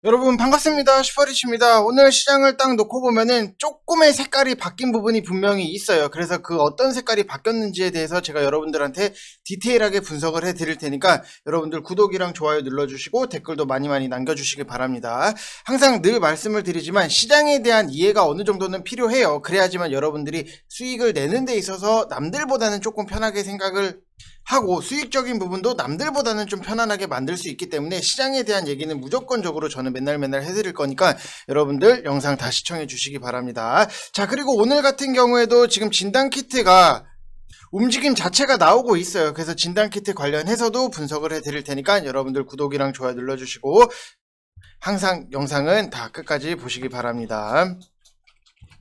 여러분 반갑습니다. 슈퍼리치입니다. 오늘 시장을 딱 놓고 보면은 조금의 색깔이 바뀐 부분이 분명히 있어요. 그래서 그 어떤 색깔이 바뀌었는지에 대해서 제가 여러분들한테 디테일하게 분석을 해드릴 테니까 여러분들 구독이랑 좋아요 눌러주시고 댓글도 많이 남겨주시기 바랍니다. 항상 늘 말씀을 드리지만 시장에 대한 이해가 어느 정도는 필요해요. 그래야지만 여러분들이 수익을 내는 데 있어서 남들보다는 조금 편하게 생각을 하고 수익적인 부분도 남들보다는 좀 편안하게 만들 수 있기 때문에 시장에 대한 얘기는 무조건적으로 저는 맨날 해드릴 거니까 여러분들 영상 다 시청해 주시기 바랍니다. 자, 그리고 오늘 같은 경우에도 지금 진단키트가 움직임 자체가 나오고 있어요. 그래서 진단키트 관련해서도 분석을 해드릴 테니까 여러분들 구독이랑 좋아요 눌러주시고 항상 영상은 다 끝까지 보시기 바랍니다.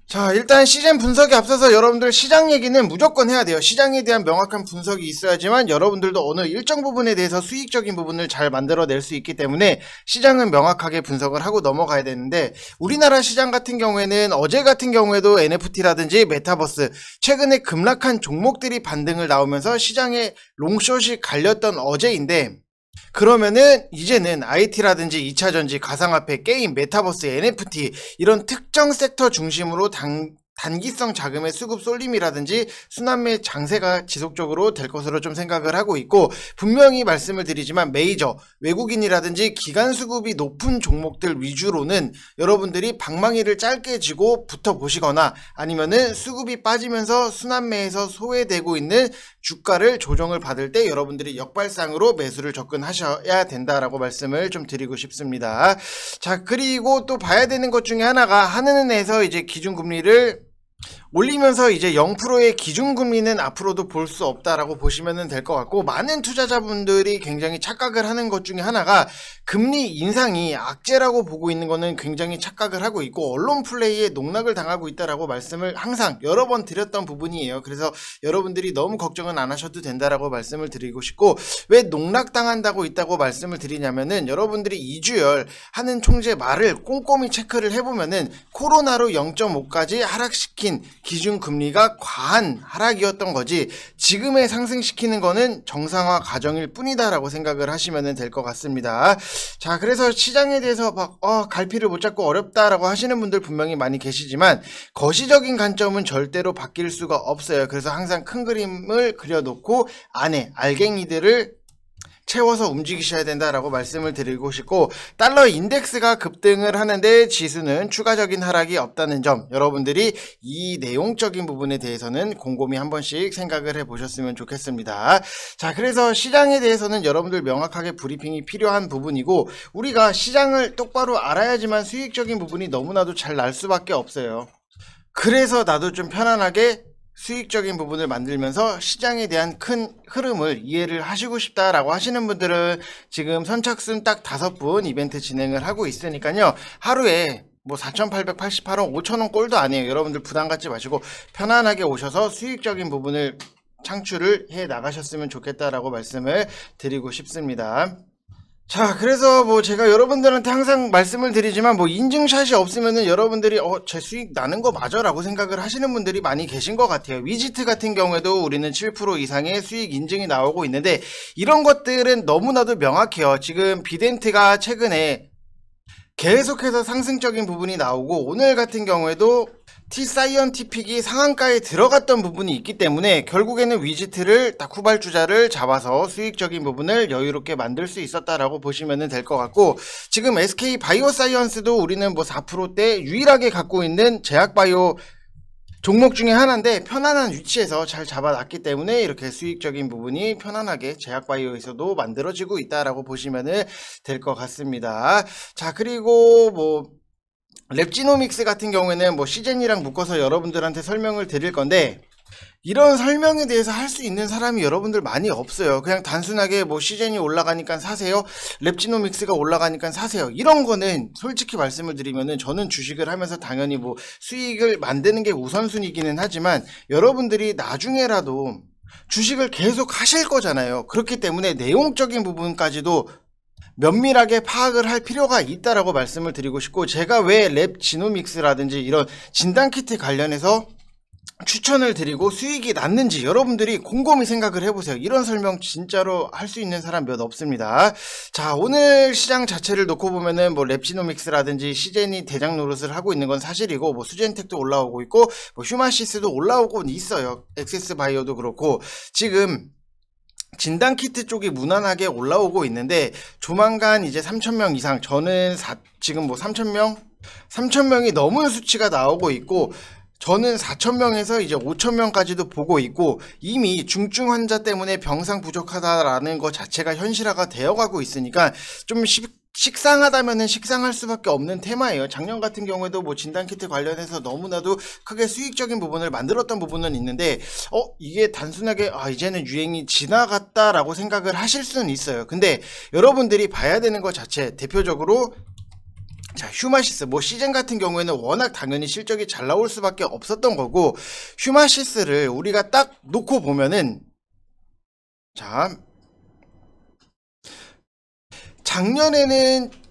자, 일단 시즌 분석에 앞서서 여러분들 시장 얘기는 무조건 해야 돼요. 시장에 대한 명확한 분석이 있어야지만 여러분들도 어느 일정 부분에 대해서 수익적인 부분을 잘 만들어낼 수 있기 때문에 시장은 명확하게 분석을 하고 넘어가야 되는데, 우리나라 시장 같은 경우에는 어제 같은 경우에도 NFT라든지 메타버스 최근에 급락한 종목들이 반등을 나오면서 시장에 롱숏이 갈렸던 어제인데, 그러면은 이제는 IT라든지 2차전지, 가상화폐, 게임, 메타버스, NFT 이런 특정 섹터 중심으로 단기성 자금의 수급 쏠림이라든지 순환매 장세가 지속적으로 될 것으로 좀 생각을 하고 있고, 분명히 말씀을 드리지만 메이저, 외국인이라든지 기관 수급이 높은 종목들 위주로는 여러분들이 방망이를 짧게 쥐고 붙어 보시거나 아니면은 수급이 빠지면서 순환매에서 소외되고 있는 주가를 조정을 받을 때 여러분들이 역발상으로 매수를 접근하셔야 된다라고 말씀을 좀 드리고 싶습니다. 자, 그리고 또 봐야 되는 것 중에 하나가 한은에서 이제 기준금리를 올리면서 이제 0%의 기준금리는 앞으로도 볼 수 없다라고 보시면 될 것 같고, 많은 투자자분들이 굉장히 착각을 하는 것 중에 하나가 금리 인상이 악재라고 보고 있는 거는 굉장히 착각을 하고 있고, 언론 플레이에 농락을 당하고 있다라고 말씀을 항상 여러 번 드렸던 부분이에요. 그래서 여러분들이 너무 걱정은 안 하셔도 된다라고 말씀을 드리고 싶고, 왜 농락당한다고 있다고 말씀을 드리냐면은 여러분들이 이주열 하는 총재 말을 꼼꼼히 체크를 해보면은 코로나로 0.5까지 하락시킨 기준금리가 과한 하락이었던 거지, 지금의 상승시키는 거는 정상화 과정일 뿐이다 라고 생각을 하시면 될 것 같습니다. 자, 그래서 시장에 대해서 막 갈피를 못 잡고 어렵다라고 하시는 분들 분명히 많이 계시지만 거시적인 관점은 절대로 바뀔 수가 없어요. 그래서 항상 큰 그림을 그려놓고 안에 알갱이들을 채워서 움직이셔야 된다라고 말씀을 드리고 싶고, 달러 인덱스가 급등을 하는데 지수는 추가적인 하락이 없다는 점, 여러분들이 이 내용적인 부분에 대해서는 곰곰이 한 번씩 생각을 해 보셨으면 좋겠습니다. 자, 그래서 시장에 대해서는 여러분들 명확하게 브리핑이 필요한 부분이고, 우리가 시장을 똑바로 알아야지만 수익적인 부분이 너무나도 잘 날 수밖에 없어요. 그래서 나도 좀 편안하게 수익적인 부분을 만들면서 시장에 대한 큰 흐름을 이해를 하시고 싶다라고 하시는 분들은 지금 선착순 딱 5분 이벤트 진행을 하고 있으니까요. 하루에 뭐 4,888원, 5,000원 꼴도 아니에요. 여러분들 부담 갖지 마시고 편안하게 오셔서 수익적인 부분을 창출을 해 나가셨으면 좋겠다라고 말씀을 드리고 싶습니다. 자, 그래서 뭐 제가 여러분들한테 항상 말씀을 드리지만 뭐 인증샷이 없으면은 여러분들이 제 수익 나는 거 맞아 라고 생각을 하시는 분들이 많이 계신 것 같아요. 위지트 같은 경우에도 우리는 7% 이상의 수익 인증이 나오고 있는데, 이런 것들은 너무나도 명확해요. 지금 비덴트가 최근에 계속해서 상승적인 부분이 나오고, 오늘 같은 경우에도 T사이언티픽이 상한가에 들어갔던 부분이 있기 때문에 결국에는 위지트를 딱 후발주자를 잡아서 수익적인 부분을 여유롭게 만들 수 있었다라고 보시면 될 것 같고, 지금 SK 바이오사이언스도 우리는 뭐 4%대 유일하게 갖고 있는 제약바이오 종목 중에 하나인데 편안한 위치에서 잘 잡아놨기 때문에 이렇게 수익적인 부분이 편안하게 제약바이오에서도 만들어지고 있다라고 보시면 될 것 같습니다. 자, 그리고 뭐 랩지노믹스 같은 경우에는 뭐 시젠이랑 묶어서 여러분들한테 설명을 드릴 건데, 이런 설명에 대해서 할 수 있는 사람이 여러분들 많이 없어요. 그냥 단순하게 뭐 시젠이 올라가니까 사세요, 랩지노믹스가 올라가니까 사세요, 이런 거는 솔직히 말씀을 드리면은 저는 주식을 하면서 당연히 뭐 수익을 만드는 게 우선순위기는 하지만 여러분들이 나중에라도 주식을 계속 하실 거잖아요. 그렇기 때문에 내용적인 부분까지도 면밀하게 파악을 할 필요가 있다라고 말씀을 드리고 싶고, 제가 왜 랩지노믹스라든지 이런 진단키트 관련해서 추천을 드리고 수익이 났는지 여러분들이 곰곰이 생각을 해보세요. 이런 설명 진짜로 할 수 있는 사람 몇 없습니다. 자, 오늘 시장 자체를 놓고 보면은 뭐 랩지노믹스라든지 시젠이 대장 노릇을 하고 있는 건 사실이고, 뭐 수젠텍도 올라오고 있고, 뭐 휴마시스도 올라오고 있어요. 액세스바이오도 그렇고. 지금 진단키트 쪽이 무난하게 올라오고 있는데, 조만간 이제 3,000명 이상, 저는 지금 뭐 3,000명이 넘은 수치가 나오고 있고, 저는 4,000명에서 이제 5,000명까지도 보고 있고, 이미 중증 환자 때문에 병상 부족하다라는 것 자체가 현실화가 되어가고 있으니까 좀 식상하다면은 식상할 수밖에 없는 테마예요. 작년 같은 경우에도 뭐 진단키트 관련해서 너무나도 크게 수익적인 부분을 만들었던 부분은 있는데, 이게 단순하게 이제는 유행이 지나갔다라고 생각을 하실 수는 있어요. 근데 여러분들이 봐야 되는 것 자체, 대표적으로 자, 휴마시스, 뭐 시즌 같은 경우에는 워낙 당연히 실적이 잘 나올 수밖에 없었던 거고, 휴마시스를 우리가 딱 놓고 보면은, 자,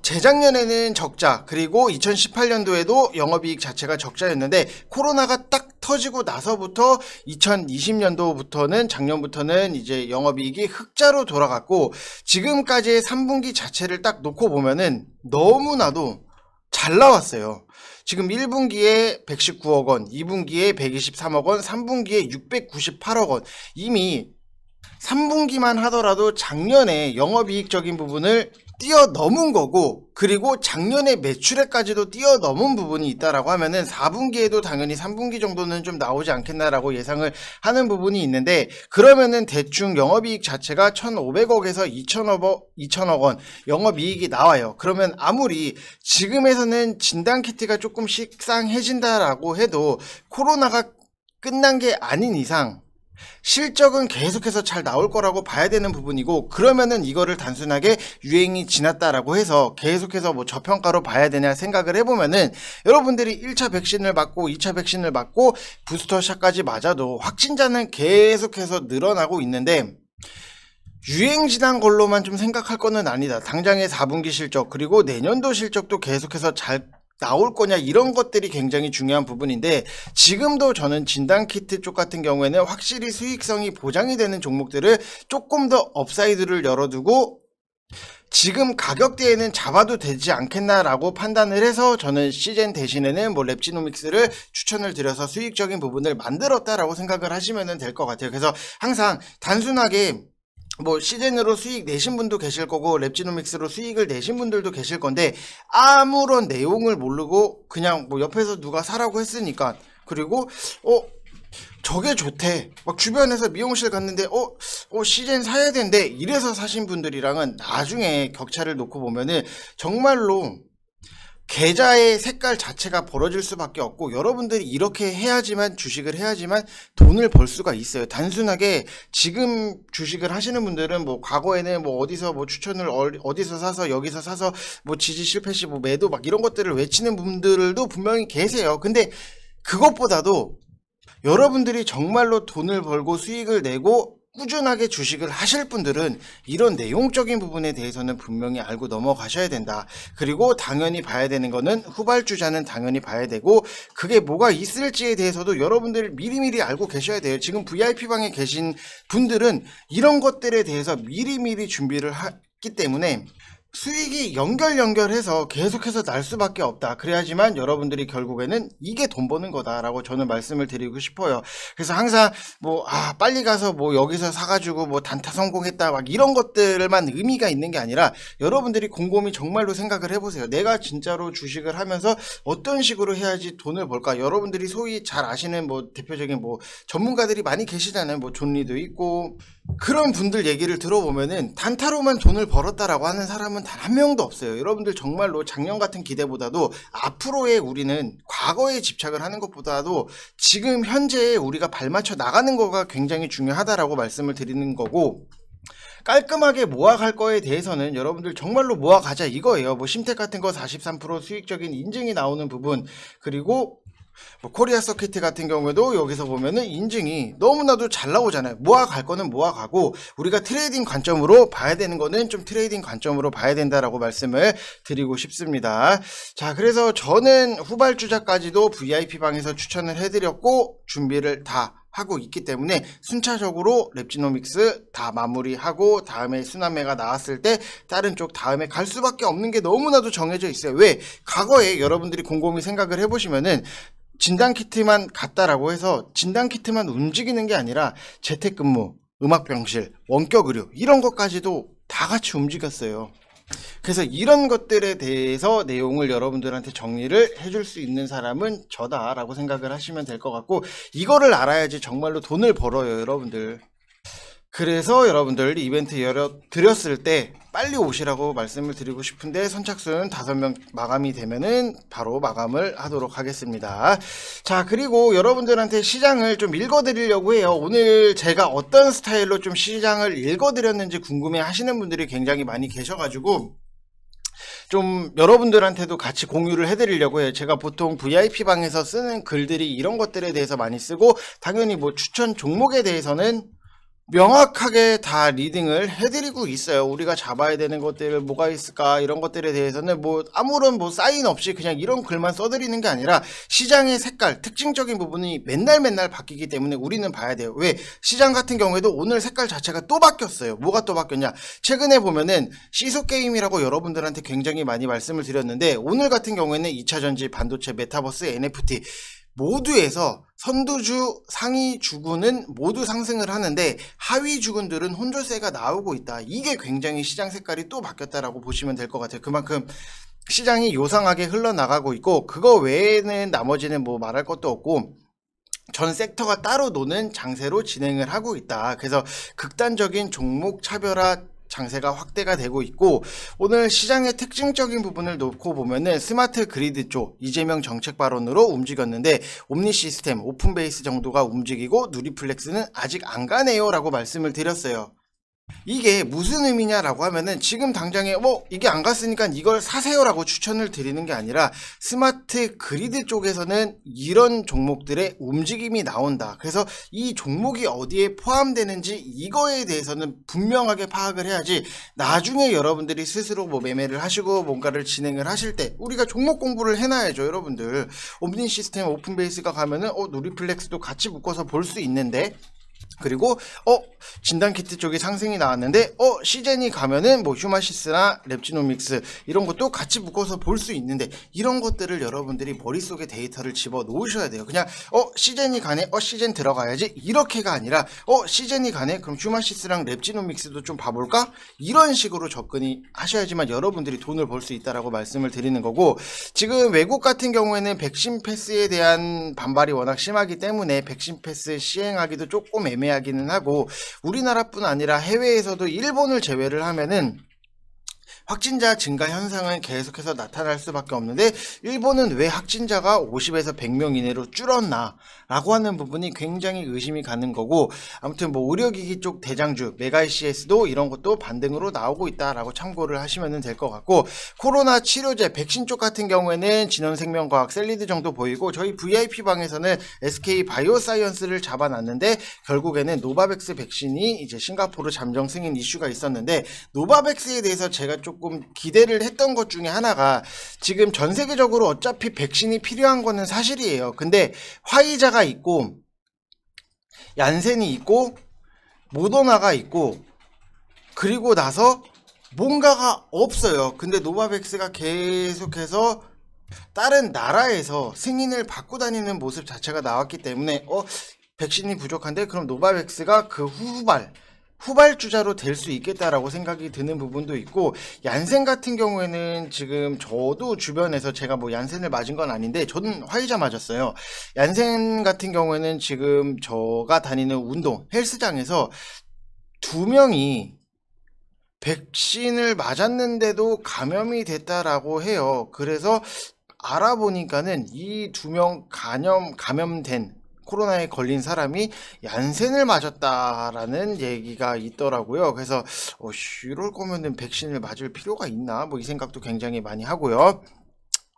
재작년에는 적자, 그리고 2018년도에도 영업이익 자체가 적자였는데, 코로나가 딱 터지고 나서부터 2020년도부터는, 작년부터는 이제 영업이익이 흑자로 돌아갔고, 지금까지의 3분기 자체를 딱 놓고 보면은 너무나도 잘 나왔어요. 지금 1분기에 119억 원, 2분기에 123억 원, 3분기에 698억 원. 이미 3분기만 하더라도 작년에 영업이익적인 부분을 뛰어넘은 거고, 그리고 작년에 매출액까지도 뛰어넘은 부분이 있다라고 하면은 4분기에도 당연히 3분기 정도는 좀 나오지 않겠나라고 예상을 하는 부분이 있는데, 그러면은 대충 영업이익 자체가 1,500억에서 2,000억 원 영업이익이 나와요. 그러면 아무리 지금에서는 진단키트가 조금 식상해진다라고 해도 코로나가 끝난 게 아닌 이상 실적은 계속해서 잘 나올 거라고 봐야 되는 부분이고, 그러면은 이거를 단순하게 유행이 지났다라고 해서 계속해서 뭐 저평가로 봐야 되냐 생각을 해보면은, 여러분들이 1차 백신을 맞고 2차 백신을 맞고 부스터샷까지 맞아도 확진자는 계속해서 늘어나고 있는데, 유행 지난 걸로만 좀 생각할 거는 아니다. 당장의 4분기 실적, 그리고 내년도 실적도 계속해서 잘 나올 거냐, 이런 것들이 굉장히 중요한 부분인데, 지금도 저는 진단키트 쪽 같은 경우에는 확실히 수익성이 보장이 되는 종목들을 조금 더 업사이드를 열어두고 지금 가격대에는 잡아도 되지 않겠나라고 판단을 해서, 저는 시젠 대신에는 뭐 랩지노믹스를 추천을 드려서 수익적인 부분을 만들었다라고 생각을 하시면 될 것 같아요. 그래서 항상 단순하게 뭐 시즌으로 수익 내신 분도 계실 거고, 랩지노믹스로 수익을 내신 분들도 계실 건데, 아무런 내용을 모르고 그냥 뭐 옆에서 누가 사라고 했으니까, 그리고 저게 좋대, 막 주변에서 미용실 갔는데 시즌 사야 된대, 이래서 사신 분들이랑은 나중에 격차를 놓고 보면은 정말로 계좌의 색깔 자체가 벌어질 수밖에 없고, 여러분들이 이렇게 해야지만, 주식을 해야지만 돈을 벌 수가 있어요. 단순하게 지금 주식을 하시는 분들은 뭐 과거에는 뭐 어디서 뭐 추천을 어디서 사서 여기서 사서 뭐 지지 실패 시 뭐 매도 막 이런 것들을 외치는 분들도 분명히 계세요. 근데 그것보다도 여러분들이 정말로 돈을 벌고 수익을 내고 꾸준하게 주식을 하실 분들은 이런 내용적인 부분에 대해서는 분명히 알고 넘어가셔야 된다. 그리고 당연히 봐야 되는 거는 후발주자는 당연히 봐야 되고, 그게 뭐가 있을지에 대해서도 여러분들 미리미리 알고 계셔야 돼요. 지금 VIP방에 계신 분들은 이런 것들에 대해서 미리미리 준비를 했기 때문에 수익이 연결해서 계속해서 날 수밖에 없다. 그래야지만 여러분들이 결국에는 이게 돈 버는 거다라고 저는 말씀을 드리고 싶어요. 그래서 항상 뭐 빨리 가서 뭐 여기서 사가지고 뭐 단타 성공했다 막 이런 것들만 의미가 있는 게 아니라, 여러분들이 곰곰이 정말로 생각을 해보세요. 내가 진짜로 주식을 하면서 어떤 식으로 해야지 돈을 벌까. 여러분들이 소위 잘 아시는 뭐 대표적인 뭐 전문가들이 많이 계시잖아요. 뭐 존리도 있고, 그런 분들 얘기를 들어보면은 단타로만 돈을 벌었다라고 하는 사람은 단 한 명도 없어요. 여러분들 정말로 작년 같은 기대보다도 앞으로의 우리는 과거에 집착을 하는 것보다도 지금 현재에 우리가 발맞춰 나가는 거가 굉장히 중요하다라고 말씀을 드리는 거고, 깔끔하게 모아갈 거에 대해서는 여러분들 정말로 모아가자 이거예요. 뭐 심택 같은 거 43% 수익적인 인증이 나오는 부분, 그리고 뭐 코리아 서킷 같은 경우에도 여기서 보면은 인증이 너무나도 잘 나오잖아요. 모아갈 거는 모아가고 우리가 트레이딩 관점으로 봐야 되는 거는 좀 트레이딩 관점으로 봐야 된다라고 말씀을 드리고 싶습니다. 자, 그래서 저는 후발주자까지도 VIP방에서 추천을 해드렸고 준비를 다 하고 있기 때문에 순차적으로 랩지노믹스 다 마무리하고 다음에 순환매가 나왔을 때 다른 쪽 다음에 갈 수밖에 없는 게 너무나도 정해져 있어요. 왜? 과거에 여러분들이 곰곰이 생각을 해보시면은 진단키트만 갔다라고 해서 진단키트만 움직이는 게 아니라 재택근무, 음악병실, 원격의료 이런 것까지도 다 같이 움직였어요. 그래서 이런 것들에 대해서 내용을 여러분들한테 정리를 해줄 수 있는 사람은 저다라고 생각을 하시면 될 것 같고 이거를 알아야지 정말로 돈을 벌어요, 여러분들. 그래서 여러분들 이벤트 드렸을 때 빨리 오시라고 말씀을 드리고 싶은데 선착순 5명 마감이 되면은 바로 마감을 하도록 하겠습니다. 자, 그리고 여러분들한테 시장을 좀 읽어드리려고 해요. 오늘 제가 어떤 스타일로 좀 시장을 읽어드렸는지 궁금해 하시는 분들이 굉장히 많이 계셔가지고 좀 여러분들한테도 같이 공유를 해드리려고 해요. 제가 보통 VIP방에서 쓰는 글들이 이런 것들에 대해서 많이 쓰고 당연히 뭐 추천 종목에 대해서는 명확하게 다 리딩을 해드리고 있어요. 우리가 잡아야 되는 것들 뭐가 있을까 이런 것들에 대해서는 뭐 아무런 뭐 사인 없이 그냥 이런 글만 써드리는 게 아니라 시장의 색깔 특징적인 부분이 맨날 바뀌기 때문에 우리는 봐야 돼요. 왜? 시장 같은 경우에도 오늘 색깔 자체가 또 바뀌었어요. 뭐가 또 바뀌었냐, 최근에 보면은 시소게임이라고 여러분들한테 굉장히 많이 말씀을 드렸는데 오늘 같은 경우에는 2차전지, 반도체, 메타버스, NFT 모두에서 선두주, 상위 주군은 모두 상승을 하는데 하위 주군들은 혼조세가 나오고 있다. 이게 굉장히 시장 색깔이 또 바뀌었다라고 보시면 될 것 같아요. 그만큼 시장이 요상하게 흘러나가고 있고 그거 외에는 나머지는 뭐 말할 것도 없고 전 섹터가 따로 노는 장세로 진행을 하고 있다. 그래서 극단적인 종목 차별화 장세가 확대가 되고 있고 오늘 시장의 특징적인 부분을 놓고 보면은 스마트 그리드 쪽 이재명 정책 발언으로 움직였는데 옴니 시스템, 오픈베이스 정도가 움직이고 누리플렉스는 아직 안 가네요 라고 말씀을 드렸어요. 이게 무슨 의미냐라고 하면은 지금 당장에 뭐 이게 안 갔으니까 이걸 사세요 라고 추천을 드리는 게 아니라 스마트 그리드 쪽에서는 이런 종목들의 움직임이 나온다. 그래서 이 종목이 어디에 포함되는지 이거에 대해서는 분명하게 파악을 해야지 나중에 여러분들이 스스로 뭐 매매를 하시고 뭔가를 진행을 하실 때 우리가 종목 공부를 해놔야죠. 여러분들 옴니 시스템 오픈베이스가 가면은 누리플렉스도 같이 묶어서 볼 수 있는데 그리고 진단키트 쪽이 상승이 나왔는데 시젠이 가면은 뭐 휴마시스나 랩지노믹스 이런 것도 같이 묶어서 볼 수 있는데 이런 것들을 여러분들이 머릿속에 데이터를 집어 놓으셔야 돼요. 그냥 시젠이 가네 시젠 들어가야지 이렇게가 아니라 시젠이 가네 그럼 휴마시스랑 랩지노믹스도 좀 봐볼까 이런 식으로 접근이 하셔야지만 여러분들이 돈을 벌 수 있다라고 말씀을 드리는 거고 지금 외국 같은 경우에는 백신 패스에 대한 반발이 워낙 심하기 때문에 백신 패스 시행하기도 조금 애매하기는 하고 우리나라뿐 아니라 해외에서도 일본을 제외를 하면은 확진자 증가 현상은 계속해서 나타날 수밖에 없는데 일본은 왜 확진자가 50에서 100명 이내로 줄었나 라고 하는 부분이 굉장히 의심이 가는 거고 아무튼 뭐 의료기기 쪽 대장주 메가이CS도 이런 것도 반등으로 나오고 있다라고 참고를 하시면 될 것 같고 코로나 치료제 백신 쪽 같은 경우에는 진원생명과학 셀리드 정도 보이고 저희 VIP방에서는 SK 바이오사이언스를 잡아놨는데 결국에는 노바백스 백신이 이제 싱가포르 잠정 승인 이슈가 있었는데 노바백스에 대해서 제가 조금 기대를 했던 것 중에 하나가 지금 전 세계적으로 어차피 백신이 필요한 거는 사실이에요. 근데 화이자가 있고 얀센이 있고 모더나가 있고 그리고 나서 뭔가가 없어요. 근데 노바백스가 계속해서 다른 나라에서 승인을 받고 다니는 모습 자체가 나왔기 때문에 백신이 부족한데 그럼 노바백스가 그 후발주자로 될 수 있겠다라고 생각이 드는 부분도 있고 얀센 같은 경우에는 지금 저도 주변에서 제가 뭐 얀센을 맞은 건 아닌데 저는 화이자 맞았어요. 얀센 같은 경우에는 지금 저가 다니는 운동 헬스장에서 2명이 백신을 맞았는데도 감염이 됐다라고 해요. 그래서 알아보니까는 이 2명 감염된 코로나에 걸린 사람이 얀센을 맞았다라는 얘기가 있더라고요. 그래서 이럴 거면은 백신을 맞을 필요가 있나 뭐 이 생각도 굉장히 많이 하고요.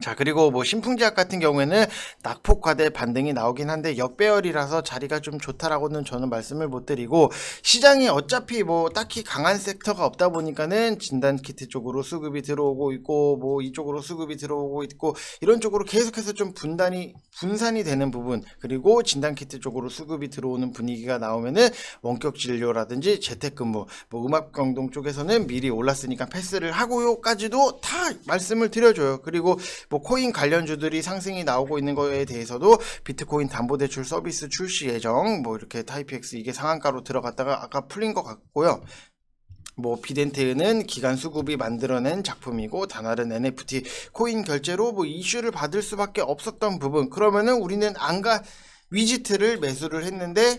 자, 그리고 뭐 신풍제약 같은 경우에는 낙폭과대 반등이 나오긴 한데 역배열이라서 자리가 좀 좋다라고는 저는 말씀을 못 드리고, 시장이 어차피 뭐 딱히 강한 섹터가 없다 보니까는 진단키트 쪽으로 수급이 들어오고 있고 뭐 이쪽으로 수급이 들어오고 있고 이런 쪽으로 계속해서 좀 분산이 되는 부분, 그리고 진단키트 쪽으로 수급이 들어오는 분위기가 나오면은 원격 진료라든지 재택근무, 뭐 음압병동 쪽에서는 미리 올랐으니까 패스를 하고요까지도 다 말씀을 드려줘요. 그리고 뭐 코인 관련주들이 상승이 나오고 있는 거에 대해서도 비트코인 담보대출 서비스 출시 예정, 뭐 이렇게 타이피엑스 이게 상한가로 들어갔다가 아까 풀린 것 같고요. 뭐 비덴트는 기간 수급이 만들어낸 작품이고 다날은 NFT 코인 결제로 뭐 이슈를 받을 수밖에 없었던 부분, 그러면은 우리는 위지트를 매수를 했는데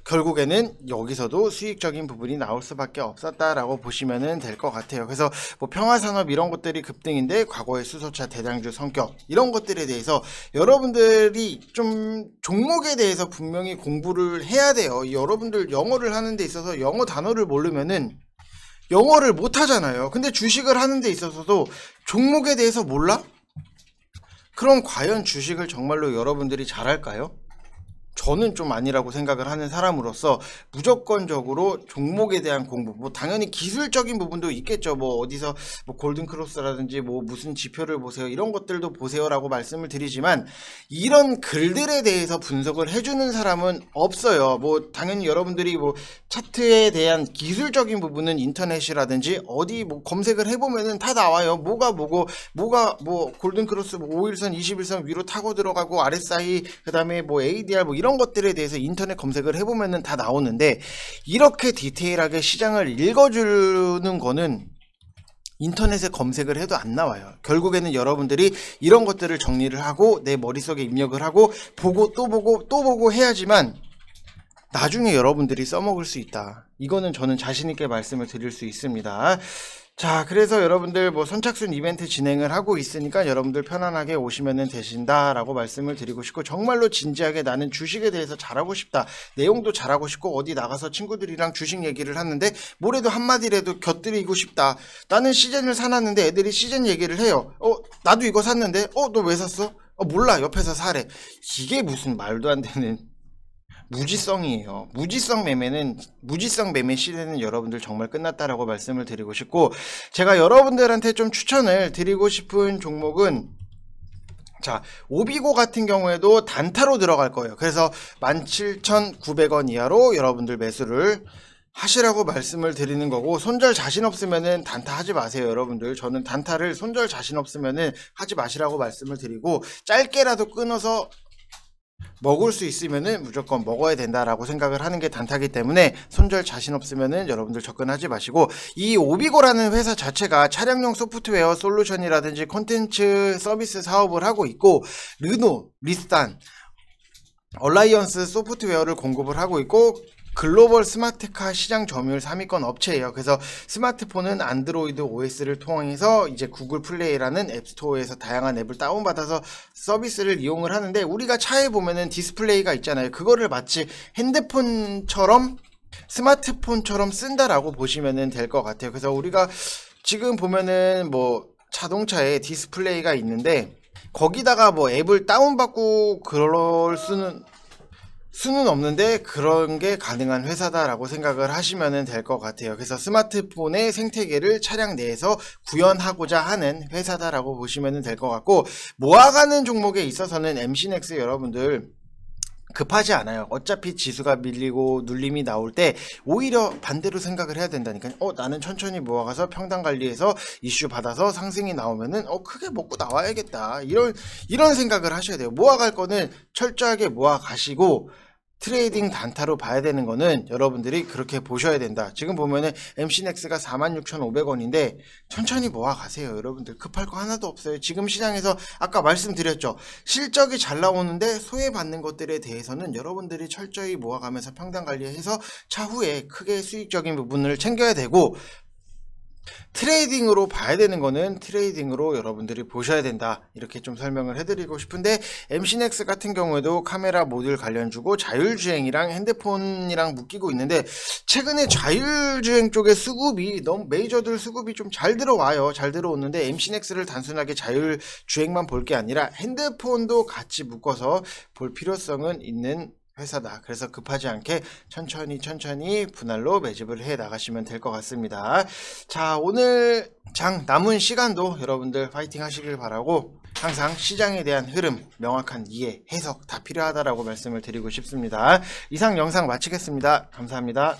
결국에는 여기서도 수익적인 부분이 나올 수밖에 없었다라고 보시면 될 것 같아요. 그래서 뭐 평화산업 이런 것들이 급등인데 과거의 수소차 대장주 성격 이런 것들에 대해서 여러분들이 좀 종목에 대해서 분명히 공부를 해야 돼요. 여러분들 영어를 하는 데 있어서 영어 단어를 모르면은 영어를 못 하잖아요. 근데 주식을 하는 데 있어서도 종목에 대해서 몰라? 그럼 과연 주식을 정말로 여러분들이 잘할까요? 저는 좀 아니라고 생각을 하는 사람으로서 무조건적으로 종목에 대한 공부, 뭐 당연히 기술적인 부분도 있겠죠. 뭐 어디서 뭐 골든크로스라든지 뭐 무슨 지표를 보세요 이런 것들도 보세요라고 말씀을 드리지만 이런 글들에 대해서 분석을 해주는 사람은 없어요. 뭐 당연히 여러분들이 뭐 차트에 대한 기술적인 부분은 인터넷이라든지 어디 뭐 검색을 해보면은 다 나와요. 뭐가 뭐고 뭐가 뭐 골든크로스 뭐 5일선 21선 위로 타고 들어가고 RSI 그 다음에 뭐 ADR 뭐 이런 것들에 대해서 인터넷 검색을 해보면은 다 나오는데, 이렇게 디테일하게 시장을 읽어주는 거는 인터넷에 검색을 해도 안 나와요. 결국에는 여러분들이 이런 것들을 정리를 하고 내 머릿속에 입력을 하고 보고 또 보고 또 보고 해야지만 나중에 여러분들이 써먹을 수 있다. 이거는 저는 자신있게 말씀을 드릴 수 있습니다. 자, 그래서 여러분들 뭐 선착순 이벤트 진행을 하고 있으니까 여러분들 편안하게 오시면 되신다라고 말씀을 드리고 싶고, 정말로 진지하게 나는 주식에 대해서 잘하고 싶다, 내용도 잘하고 싶고 어디 나가서 친구들이랑 주식 얘기를 하는데 뭐래도 한마디라도 곁들이고 싶다, 나는 시즌을 사놨는데 애들이 시즌 얘기를 해요. 나도 이거 샀는데 너 왜 샀어? 몰라, 옆에서 사래. 이게 무슨 말도 안 되는 무지성이에요. 무지성 매매 시대는 여러분들 정말 끝났다라고 말씀을 드리고 싶고, 제가 여러분들한테 좀 추천을 드리고 싶은 종목은, 자, 오비고 같은 경우에도 단타로 들어갈 거예요. 그래서 17,900원 이하로 여러분들 매수를 하시라고 말씀을 드리는 거고, 손절 자신 없으면은 단타 하지 마세요. 여러분들, 저는 단타를 손절 자신 없으면은 하지 마시라고 말씀을 드리고, 짧게라도 끊어서 먹을 수 있으면은 무조건 먹어야 된다라고 생각을 하는 게 단타기 때문에 손절 자신 없으면은 여러분들 접근하지 마시고, 이 오비고라는 회사 자체가 차량용 소프트웨어 솔루션이라든지 콘텐츠 서비스 사업을 하고 있고, 르노, 리스탄, 얼라이언스 소프트웨어를 공급을 하고 있고, 글로벌 스마트카 시장 점유율 3위권 업체예요. 그래서 스마트폰은 안드로이드 OS를 통해서 이제 구글 플레이라는 앱스토어에서 다양한 앱을 다운받아서 서비스를 이용을 하는데, 우리가 차에 보면은 디스플레이가 있잖아요. 그거를 마치 핸드폰처럼 스마트폰처럼 쓴다라고 보시면 될 것 같아요. 그래서 우리가 지금 보면은 뭐 자동차에 디스플레이가 있는데 거기다가 뭐 앱을 다운받고 그럴 수는 없는데 그런 게 가능한 회사다라고 생각을 하시면 될 것 같아요. 그래서 스마트폰의 생태계를 차량 내에서 구현하고자 하는 회사다라고 보시면 될 것 같고, 모아가는 종목에 있어서는 MC넥스 여러분들 급하지 않아요. 어차피 지수가 밀리고 눌림이 나올 때 오히려 반대로 생각을 해야 된다니까요. 나는 천천히 모아가서 평단 관리해서 이슈 받아서 상승이 나오면은 크게 먹고 나와야겠다, 이런 생각을 하셔야 돼요. 모아갈 거는 철저하게 모아가시고, 트레이딩 단타로 봐야 되는 거는 여러분들이 그렇게 보셔야 된다. 지금 보면은 MC넥스가 46,500원인데 천천히 모아가세요. 여러분들 급할 거 하나도 없어요. 지금 시장에서 아까 말씀드렸죠. 실적이 잘 나오는데 소외받는 것들에 대해서는 여러분들이 철저히 모아가면서 평단 관리해서 차후에 크게 수익적인 부분을 챙겨야 되고, 트레이딩으로 봐야 되는 거는 트레이딩으로 여러분들이 보셔야 된다, 이렇게 좀 설명을 해드리고 싶은데, MC넥스 같은 경우에도 카메라 모듈 관련 주고 자율주행이랑 핸드폰이랑 묶이고 있는데, 최근에 자율주행 쪽의 수급이 너무 메이저들 수급이 좀 잘 들어와요. 잘 들어오는데 MC넥스를 단순하게 자율주행만 볼 게 아니라 핸드폰도 같이 묶어서 볼 필요성은 있는 회사다. 그래서 급하지 않게 천천히 분할로 매집을 해 나가시면 될 것 같습니다. 자, 오늘 장 남은 시간도 여러분들 파이팅 하시길 바라고, 항상 시장에 대한 흐름, 명확한 이해, 해석 다 필요하다라고 말씀을 드리고 싶습니다. 이상 영상 마치겠습니다. 감사합니다.